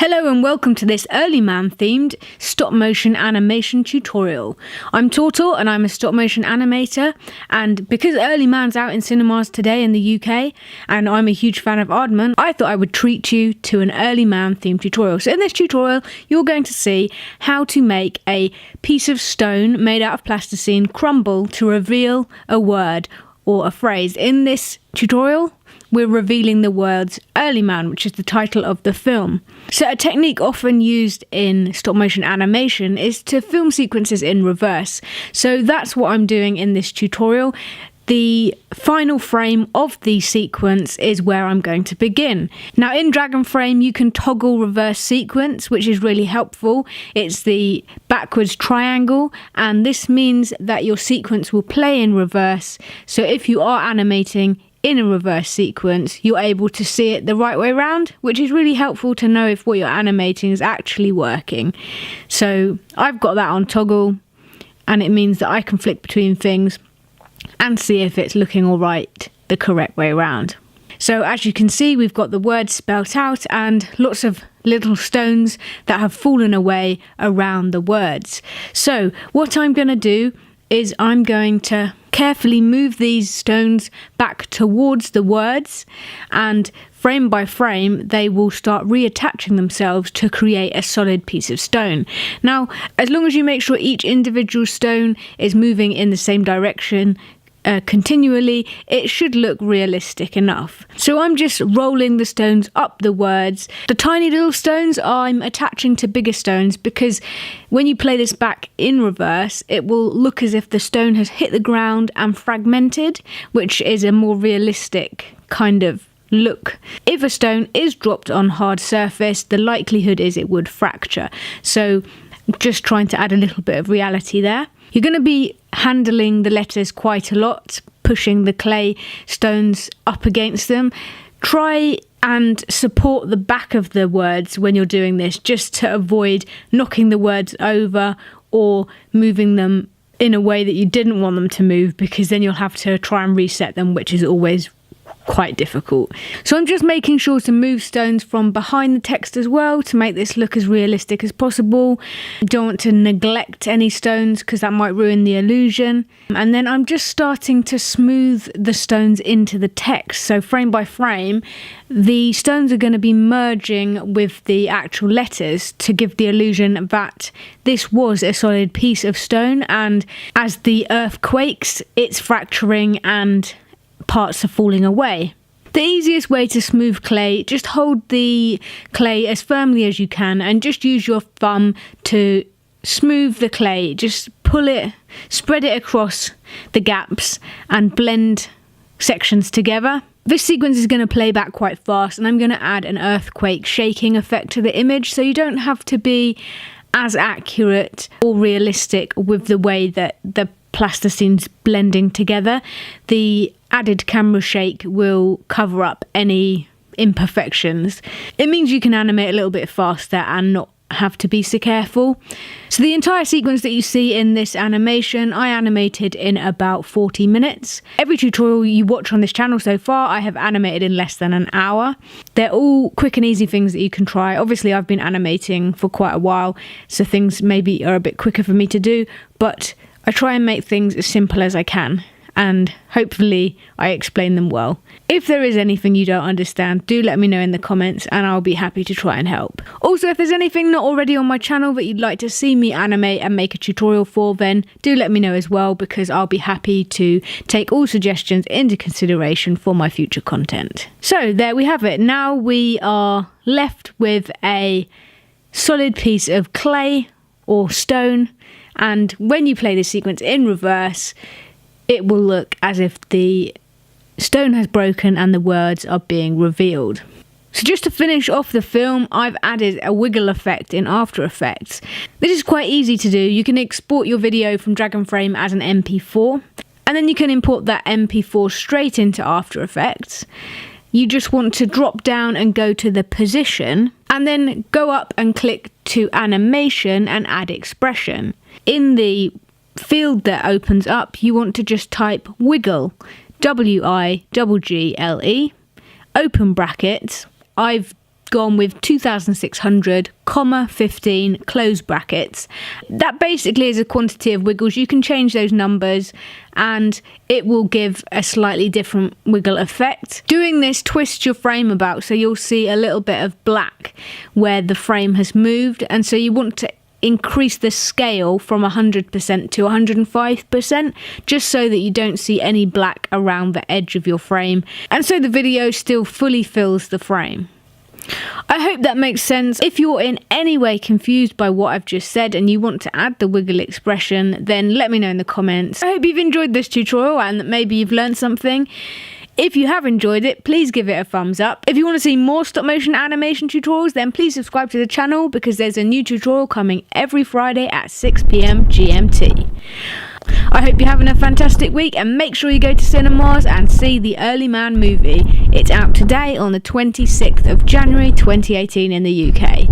Hello and welcome to this Early Man themed stop motion animation tutorial. I'm Tortor and I'm a stop motion animator, and because Early Man's out in cinemas today in the UK and I'm a huge fan of Aardman, I thought I would treat you to an Early Man themed tutorial. So in this tutorial you're going to see how to make a piece of stone made out of plasticine crumble to reveal a word or a phrase. In this tutorial we're revealing the words Early Man, which is the title of the film. So a technique often used in stop motion animation is to film sequences in reverse. So that's what I'm doing in this tutorial. The final frame of the sequence is where I'm going to begin. Now in Dragon Frame you can toggle reverse sequence, which is really helpful. It's the backwards triangle, and this means that your sequence will play in reverse. So if you are animating in a reverse sequence, you're able to see it the right way around, which is really helpful to know if what you're animating is actually working. So I've got that on toggle, and it means that I can flick between things and see if it's looking all right the correct way around. So as you can see, we've got the words spelt out and lots of little stones that have fallen away around the words. So what I'm going to do is I'm going to carefully move these stones back towards the words, and frame by frame they will start reattaching themselves to create a solid piece of stone. Now, as long as you make sure each individual stone is moving in the same direction continually, it should look realistic enough. So I'm just rolling the stones up the words. The tiny little stones I'm attaching to bigger stones because when you play this back in reverse, it will look as if the stone has hit the ground and fragmented, which is a more realistic kind of look. If a stone is dropped on hard surface, the likelihood is it would fracture. So just trying to add a little bit of reality there. You're going to be handling the letters quite a lot, pushing the clay stones up against them. Try and support the back of the words when you're doing this, just to avoid knocking the words over or moving them in a way that you didn't want them to move, because then you'll have to try and reset them, which is always quite difficult. So I'm just making sure to move stones from behind the text as well to make this look as realistic as possible. Don't want to neglect any stones because that might ruin the illusion. And then I'm just starting to smooth the stones into the text. So frame by frame, the stones are going to be merging with the actual letters to give the illusion that this was a solid piece of stone, and as the earth quakes, it's fracturing and parts are falling away. The easiest way to smooth clay, just hold the clay as firmly as you can and just use your thumb to smooth the clay. Just pull it, spread it across the gaps and blend sections together. This sequence is going to play back quite fast, and I'm going to add an earthquake shaking effect to the image, so you don't have to be as accurate or realistic with the way that the plasticine's blending together. The added camera shake will cover up any imperfections. It means you can animate a little bit faster and not have to be so careful. So the entire sequence that you see in this animation, I animated in about 40 minutes. Every tutorial you watch on this channel so far, I have animated in less than an hour. They're all quick and easy things that you can try. Obviously, I've been animating for quite a while, so things maybe are a bit quicker for me to do, but I try and make things as simple as I can, and hopefully I explain them well. If there is anything you don't understand, do let me know in the comments and I'll be happy to try and help. Also, if there's anything not already on my channel that you'd like to see me animate and make a tutorial for, then do let me know as well, because I'll be happy to take all suggestions into consideration for my future content. So there we have it. Now we are left with a solid piece of clay or stone, and when you play this sequence in reverse, it will look as if the stone has broken and the words are being revealed. So just to finish off the film, I've added a wiggle effect in After Effects. This is quite easy to do. You can export your video from Dragon Frame as an MP4, and then you can import that MP4 straight into After Effects. You just want to drop down and go to the position, and then go up and click to animation and add expression. In the field that opens up, you want to just type wiggle, W-I-G-G-L-E, open brackets. I've gone with 2600, 15, close brackets. That basically is a quantity of wiggles. You can change those numbers and it will give a slightly different wiggle effect. Doing this twists your frame about, so you'll see a little bit of black where the frame has moved, and so you want to increase the scale from 100% to 105%, just so that you don't see any black around the edge of your frame, and so the video still fully fills the frame. I hope that makes sense. If you're in any way confused by what I've just said and you want to add the wiggle expression, then let me know in the comments. I hope you've enjoyed this tutorial and that maybe you've learned something. If you have enjoyed it, please give it a thumbs up. If you want to see more stop motion animation tutorials, then please subscribe to the channel, because there's a new tutorial coming every Friday at 6 PM GMT. I hope you're having a fantastic week, and make sure you go to cinemas and see the Early Man movie. It's out today on the 26th of January 2018 in the UK.